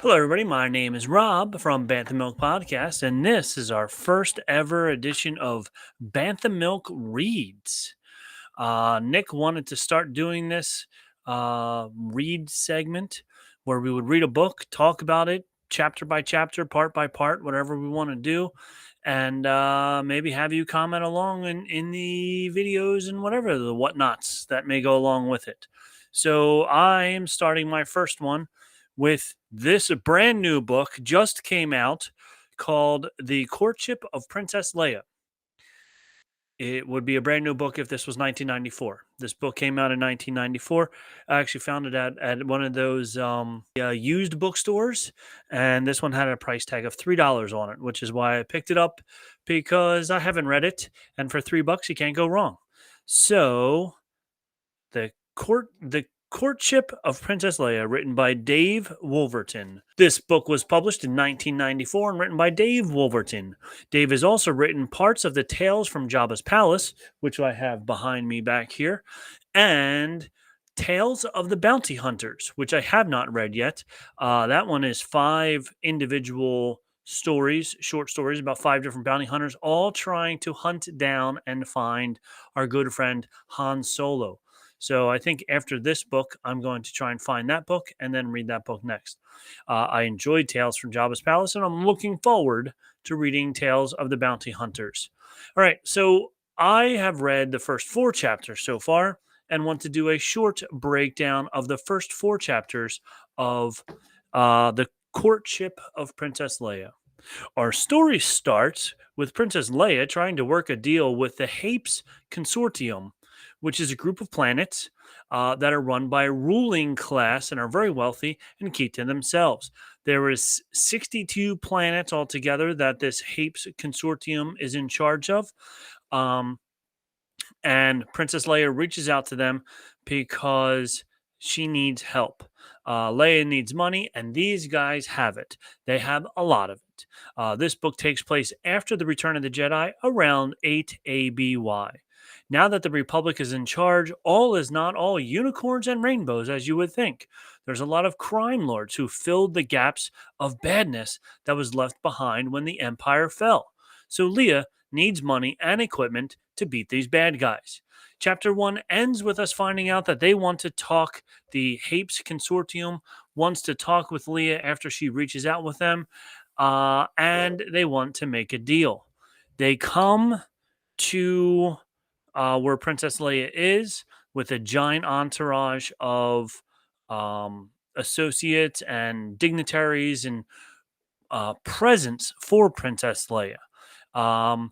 Hello, everybody. My name is Rob from Bantha Milk Podcast, and this is our first ever edition of Bantha Milk Reads. Nick wanted to start doing this read segment where we would read a book, talk about it chapter by chapter, part by part, whatever we want to do, and maybe have you comment along in the videos and whatever the whatnots that may go along with it. So I am starting my first one with this brand new book just came out called The Courtship of Princess Leia. It would be a brand new book if this was 1994. This book came out in 1994. I actually found it at one of those used bookstores, and this one had a price tag of $3 on it, which is why I picked it up because I haven't read it, and for $3 you can't go wrong. So the Courtship of Princess Leia, written by Dave Wolverton. This book was published in 1994 and written by Dave Wolverton. Dave has also written parts of the Tales from Jabba's Palace, which I have behind me back here, and Tales of the Bounty Hunters, which I have not read yet. That one is 5 individual stories, short stories about 5 different bounty hunters, all trying to hunt down and find our good friend Han Solo. So I think after this book, I'm going to try and find that book and then read that book next. I enjoyed Tales from Jabba's Palace, and I'm looking forward to reading Tales of the Bounty Hunters. All right, so I have read the first 4 chapters so far and want to do a short breakdown of the first 4 chapters of The Courtship of Princess Leia. Our story starts with Princess Leia trying to work a deal with the Hapes Consortium, which is a group of planets that are run by a ruling class and are very wealthy and keep to themselves. There is 62 planets altogether that this Hapes Consortium is in charge of. And Princess Leia reaches out to them because she needs help. Leia needs money, and these guys have it. They have a lot of it. This book takes place after the Return of the Jedi, around 8 ABY. Now that the Republic is in charge, all is not all unicorns and rainbows as you would think. There's a lot of crime lords who filled the gaps of badness that was left behind when the Empire fell. So Leia needs money and equipment to beat these bad guys. Chapter 1 ends with us finding out that they want to talk. The Hapes Consortium wants to talk with Leia after she reaches out with them, and they want to make a deal. They come to where Princess Leia is with a giant entourage of associates and dignitaries and presents for Princess Leia.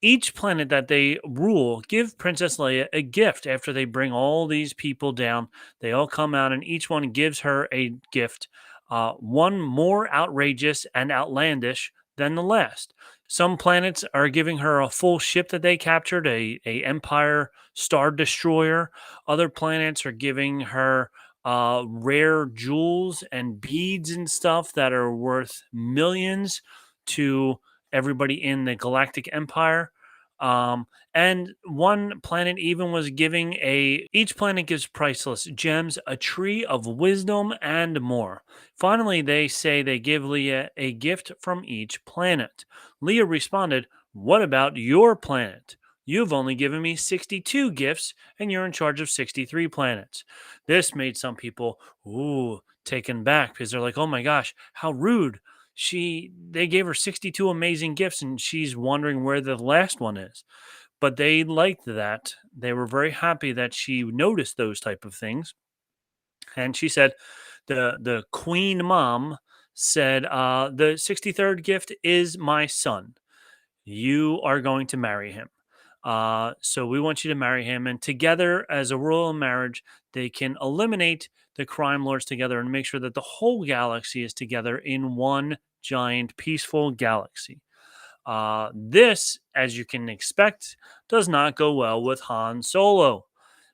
Each planet that they rule give Princess Leia a gift after they bring all these people down. They all come out and each one gives her a gift, one more outrageous and outlandish than the last. Some planets are giving her a full ship that they captured, a Empire Star Destroyer. Other planets are giving her rare jewels and beads and stuff that are worth millions to everybody in the Galactic Empire. And one planet even was giving each planet gives priceless gems, a tree of wisdom, and more. Finally, they say they give Leia a gift from each planet. Leia responded, "What about your planet? You've only given me 62 gifts, and you're in charge of 63 planets." This made some people, taken back because they're like, oh my gosh, how rude. They gave her 62 amazing gifts and she's wondering where the last one is. But they liked that. They were very happy that she noticed those type of things. And she said the queen mom said the 63rd gift is my son. You are going to marry him. So we want you to marry him. And together, as a royal marriage, they can eliminate the crime lords together and make sure that the whole galaxy is together in one giant, peaceful galaxy. This, as you can expect, does not go well with Han Solo.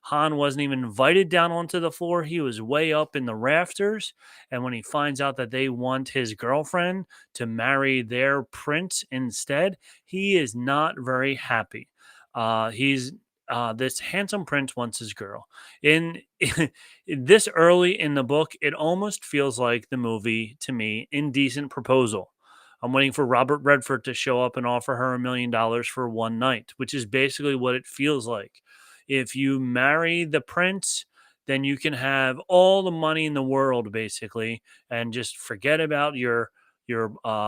Han wasn't even invited down onto the floor. He was way up in the rafters. And when he finds out that they want his girlfriend to marry their prince instead, he is not very happy. He's this handsome prince wants his girl. In this early in the book, it almost feels like the movie to me, Indecent Proposal. I'm waiting for Robert Redford to show up and offer her $1 million for one night, which is basically what it feels like. If you marry the prince, then you can have all the money in the world, basically, and just forget about your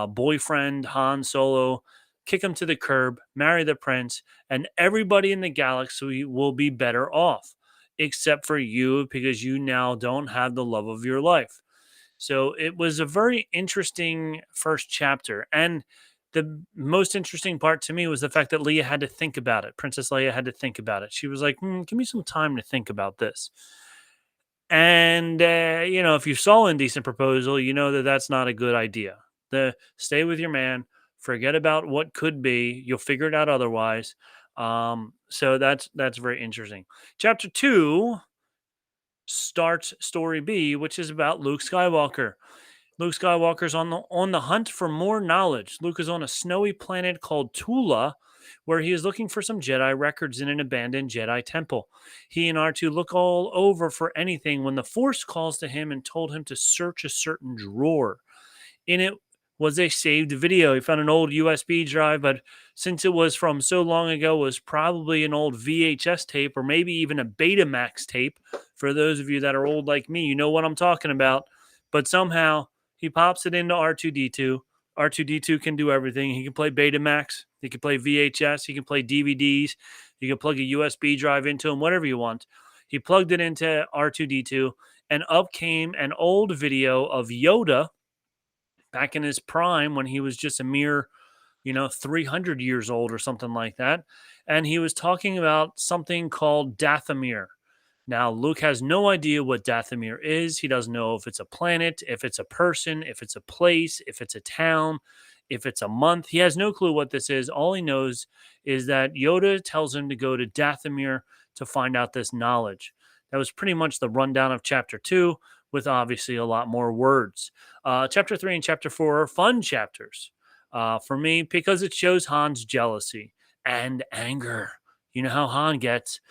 boyfriend Han Solo. Kick him to the curb, marry the prince, and everybody in the galaxy will be better off, except for you because you now don't have the love of your life. So it was a very interesting first chapter. And the most interesting part to me was the fact that Leia had to think about it. Princess Leia had to think about it. She was like, give me some time to think about this. And, if you saw Indecent Proposal, you know that that's not a good idea. Stay with your man, forget about what could be. You'll figure it out otherwise. So that's very interesting. Chapter 2 starts story B, which is about Luke Skywalker. Luke Skywalker's on the hunt for more knowledge. Luke is on a snowy planet called Tula, where he is looking for some Jedi records in an abandoned Jedi temple. He and R2 look all over for anything when the Force calls to him and told him to search a certain drawer. In it was a saved video. He found an old USB drive, but since it was from so long ago, it was probably an old VHS tape or maybe even a Betamax tape. For those of you that are old like me, you know what I'm talking about. But somehow he pops it into R2D2. R2D2 can do everything. He can play Betamax. He can play VHS. He can play DVDs. You can plug a USB drive into him, whatever you want. He plugged it into R2D2, and up came an old video of Yoda back in his prime when he was just a mere 300 years old or something like that. And he was talking about something called Dathomir. Now, Luke has no idea what Dathomir is. He doesn't know if it's a planet, if it's a person, if it's a place, if it's a town, if it's a month. He has no clue what this is. All he knows is that Yoda tells him to go to Dathomir to find out this knowledge. That was pretty much the rundown of chapter 2, with obviously a lot more words. Chapter 3 and chapter 4 are fun chapters for me because it shows Han's jealousy and anger. You know how Han gets.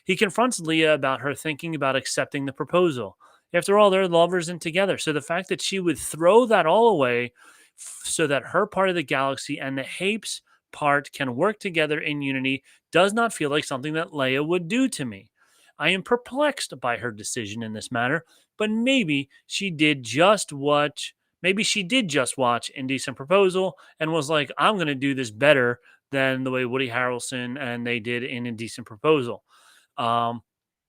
He confronts Leia about her thinking about accepting the proposal. After all, they're lovers and together. So the fact that she would throw that all away so that her part of the galaxy and the Hapes part can work together in unity does not feel like something that Leia would do to me. I am perplexed by her decision in this matter, but maybe she did just watch Indecent Proposal and was like, I'm going to do this better than the way Woody Harrelson and they did in Indecent Proposal. Um,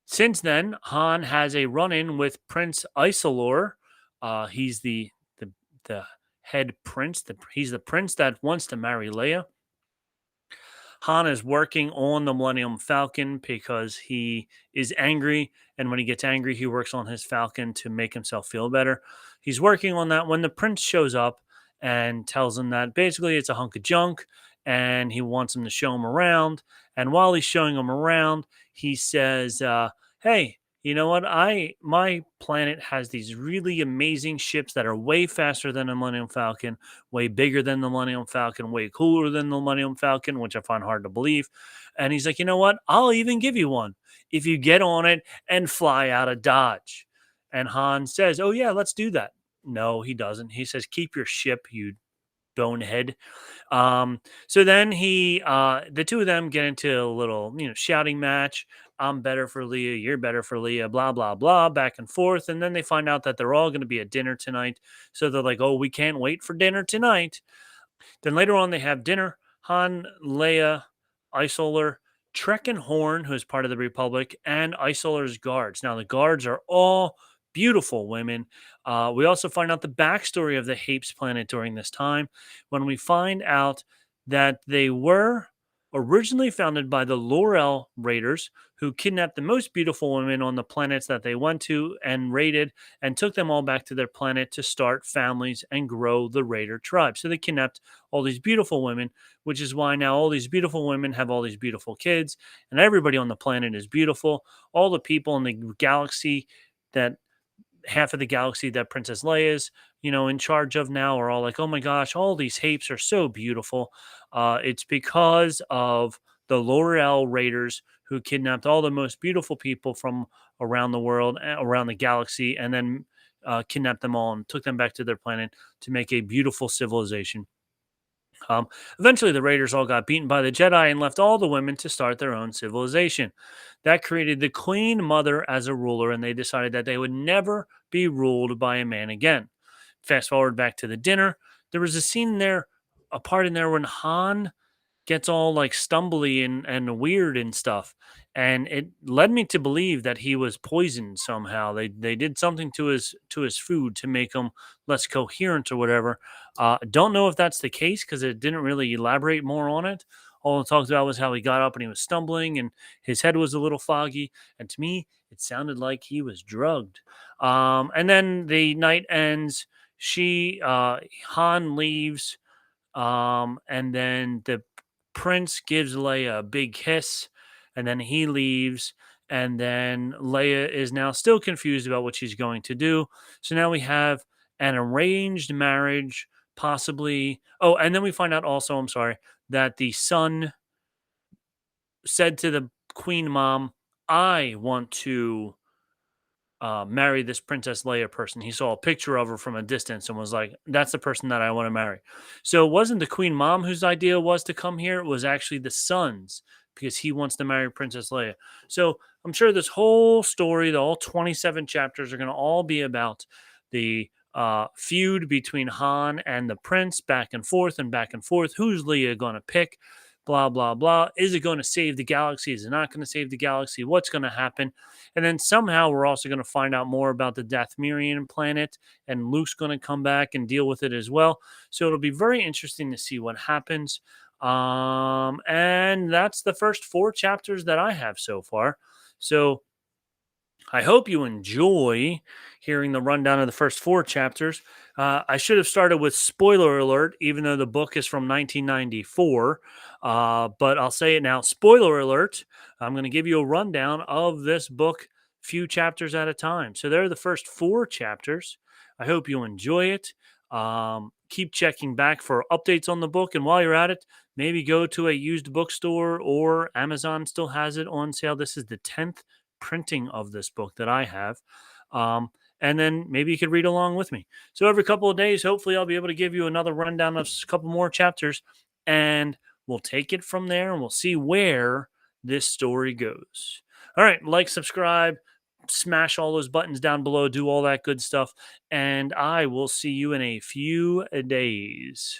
since then, Han has a run-in with Prince Isolor. He's the head prince. He's the prince that wants to marry Leia. Han is working on the Millennium Falcon because he is angry. And when he gets angry, he works on his Falcon to make himself feel better. He's working on that when the prince shows up and tells him that basically it's a hunk of junk and he wants him to show him around. And while he's showing him around, he says, hey, you know what? My planet has these really amazing ships that are way faster than the Millennium Falcon, way bigger than the Millennium Falcon, way cooler than the Millennium Falcon, which I find hard to believe. And he's like, you know what? I'll even give you one if you get on it and fly out of Dodge. And Han says, oh, yeah, let's do that. No, he doesn't. He says, keep your ship, you bonehead. So then the two of them get into a little, shouting match. I'm better for Leia, you're better for Leia, blah, blah, blah, back and forth. And then they find out that they're all going to be at dinner tonight. So they're like, oh, we can't wait for dinner tonight. Then later on, they have dinner. Han, Leia, Isolar, Trek and Horn, who is part of the Republic, and Isolar's guards. Now, the guards are all beautiful women. We also find out the backstory of the Hapes planet during this time when we find out that they were originally founded by the Laurel Raiders, who kidnapped the most beautiful women on the planets that they went to and raided and took them all back to their planet to start families and grow the Raider tribe. So they kidnapped all these beautiful women, which is why now all these beautiful women have all these beautiful kids, and everybody on the planet is beautiful. All the people in the galaxy that half of the galaxy that Princess Leia is, in charge of now are all like, oh my gosh, all these Hapes are so beautiful. It's because of the L'Oreal raiders who kidnapped all the most beautiful people from around the world, around the galaxy, and then kidnapped them all and took them back to their planet to make a beautiful civilization. Um, Eventually, the Raiders all got beaten by the Jedi and left all the women to start their own civilization. That created the Queen Mother as a ruler, and they decided that they would never be ruled by a man again. Fast forward back to the dinner. There was a scene there, a part in there when Han gets all like stumbly and weird and stuff. And it led me to believe that he was poisoned somehow. They did something to his food to make him less coherent or whatever. Don't know if that's the case because it didn't really elaborate more on it. All it talked about was how he got up and he was stumbling and his head was a little foggy. And to me, it sounded like he was drugged. And then the night ends. Han leaves, and then the prince gives Leia a big kiss, and then he leaves. And then Leia is now still confused about what she's going to do. So now we have an arranged marriage, possibly. Oh, and then we find out also, I'm sorry, that the son said to the queen mom, I want to marry this Princess Leia person. He saw a picture of her from a distance and was like, that's the person that I want to marry. So it wasn't the Queen Mom whose idea was to come here. It was actually the son's because he wants to marry Princess Leia. So I'm sure this whole story, the all 27 chapters, are going to all be about the feud between Han and the prince, back and forth and back and forth. Who's Leia going to pick? Blah, blah, blah. Is it going to save the galaxy? Is it not going to save the galaxy? What's going to happen? And then somehow we're also going to find out more about the Dathomirian planet, and Luke's going to come back and deal with it as well. So it'll be very interesting to see what happens. And that's the first 4 chapters that I have so far. So I hope you enjoy hearing the rundown of the first 4 chapters. I should have started with spoiler alert, even though the book is from 1994. But I'll say it now. Spoiler alert. I'm going to give you a rundown of this book, few chapters at a time. So there are the first 4 chapters. I hope you enjoy it. Keep checking back for updates on the book. And while you're at it, maybe go to a used bookstore, or Amazon still has it on sale. This is the 10th printing of this book that I have. And then maybe you could read along with me. So every couple of days, hopefully I'll be able to give you another rundown of a couple more chapters, and we'll take it from there and we'll see where this story goes. All right, like, subscribe, smash all those buttons down below, do all that good stuff, and I will see you in a few days.